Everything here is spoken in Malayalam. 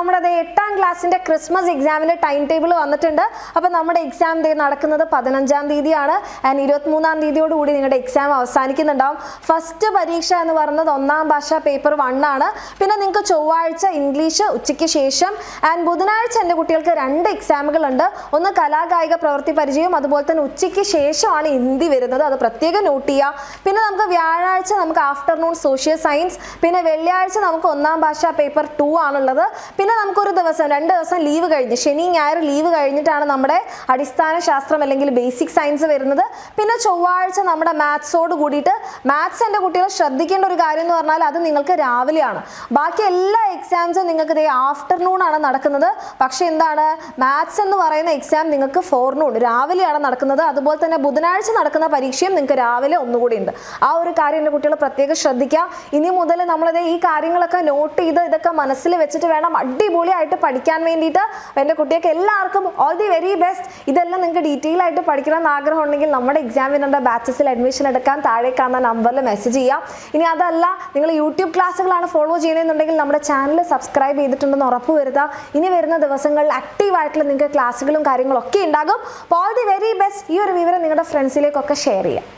നമ്മുടെ 8ാം ക്ലാസ്സിന്റെ ക്രിസ്മസ് എക്സാമിന്റെ ടൈം ടേബിൾ വന്നിട്ടുണ്ട്. അപ്പോൾ നമ്മുടെ എക്സാം നടക്കുന്നത് 15ാം തീയതിയാണ്. ആൻഡ് 23ാം തീയതിയോടുകൂടി നിങ്ങളുടെ എക്സാം അവസാനിക്കുന്നുണ്ടാവും. ഫസ്റ്റ് പരീക്ഷ എന്ന് പറയുന്നത് 1ാം ഭാഷ പേപ്പർ 1 ആണ്. പിന്നെ നിങ്ങൾക്ക് ചൊവ്വാഴ്ച ഇംഗ്ലീഷ് ഉച്ചയ്ക്ക് ശേഷം ആൻഡ് ബുധനാഴ്ച എൻ്റെ കുട്ടികൾക്ക് 2 എക്സാമുകളുണ്ട്. ഒന്ന് കലാകായിക പ്രവൃത്തി പരിചയം, അതുപോലെ തന്നെ ഉച്ചയ്ക്ക് ശേഷമാണ് ഹിന്ദി വരുന്നത്. അത് പ്രത്യേകം നോട്ട് ചെയ്യുക. പിന്നെ നമുക്ക് വ്യാഴാഴ്ച നമുക്ക് ആഫ്റ്റർനൂൺ സോഷ്യൽ സയൻസ്, പിന്നെ വെള്ളിയാഴ്ച നമുക്ക് 1ാം ഭാഷ പേപ്പർ 2 ആണുള്ളത്. പിന്നെ നമുക്കൊരു ദിവസം 2 ദിവസം ലീവ് കഴിഞ്ഞ് ശനി ഞായർ ലീവ് കഴിഞ്ഞിട്ടാണ് നമ്മുടെ അടിസ്ഥാന ശാസ്ത്രം അല്ലെങ്കിൽ ബേസിക് സയൻസ് വരുന്നത്. പിന്നെ ചൊവ്വാഴ്ച നമ്മുടെ മാത്സോട് കൂടിയിട്ട് മാത്സ് എൻ്റെ കുട്ടികൾ ശ്രദ്ധിക്കേണ്ട ഒരു കാര്യം എന്ന് പറഞ്ഞാൽ അത് നിങ്ങൾക്ക് രാവിലെയാണ്. ബാക്കി എല്ലാ എക്സാംസും നിങ്ങൾക്ക് ആഫ്റ്റർനൂൺ ആണ് നടക്കുന്നത്. പക്ഷെ എന്താണ്, മാത്സ് എന്ന് പറയുന്ന എക്സാം നിങ്ങൾക്ക് ഫോർനൂൺ രാവിലെയാണ് നടക്കുന്നത്. അതുപോലെ തന്നെ ബുധനാഴ്ച നടക്കുന്ന പരീക്ഷയും നിങ്ങൾക്ക് രാവിലെ ഒന്നുകൂടി ഉണ്ട്. ആ ഒരു കാര്യം എൻ്റെ കുട്ടികൾ പ്രത്യേകം ശ്രദ്ധിക്കുക. ഇനി മുതൽ നമ്മളിത് ഈ കാര്യങ്ങളൊക്കെ നോട്ട് ചെയ്ത് ഇതൊക്കെ മനസ്സിൽ വെച്ചിട്ട് വേണം അടിപൊളിയായിട്ട് പഠിക്കാൻ വേണ്ടിയിട്ട്. എൻ്റെ കുട്ടികൾക്ക് എല്ലാവർക്കും ഓൾ ദി വെരി ബെസ്റ്റ്. ഇതെല്ലാം നിങ്ങൾക്ക് ഡീറ്റെയിൽ ആയിട്ട് പഠിക്കണം എന്ന് ആഗ്രഹം ഉണ്ടെങ്കിൽ നമ്മുടെ എക്സാമിനുള്ള ബാച്ചസിൽ അഡ്മിഷൻ എടുക്കാൻ താഴെ കാണുന്ന നമ്പറിൽ മെസ്സേജ് ചെയ്യാം. ഇനി അതല്ല നിങ്ങൾ യൂട്യൂബ് ക്ലാസ്സുകളാണ് ഫോളോ ചെയ്യുന്നതെന്നുണ്ടെങ്കിൽ നമ്മുടെ ചാനൽ സബ്സ്ക്രൈബ് ചെയ്തിട്ടുണ്ടെന്ന് ഉറപ്പ് വരുത്തുക. ഇനി വരുന്ന ദിവസങ്ങളിൽ ആക്റ്റീവായിട്ടുള്ള നിങ്ങൾക്ക് ക്ലാസ്സുകളും കാര്യങ്ങളൊക്കെ ഉണ്ടാകും. All the very best. ഈ ഒരു വിവരം നിങ്ങളുടെ ഫ്രണ്ട്സിലേക്കൊക്കെ ഷെയർ ചെയ്യാം.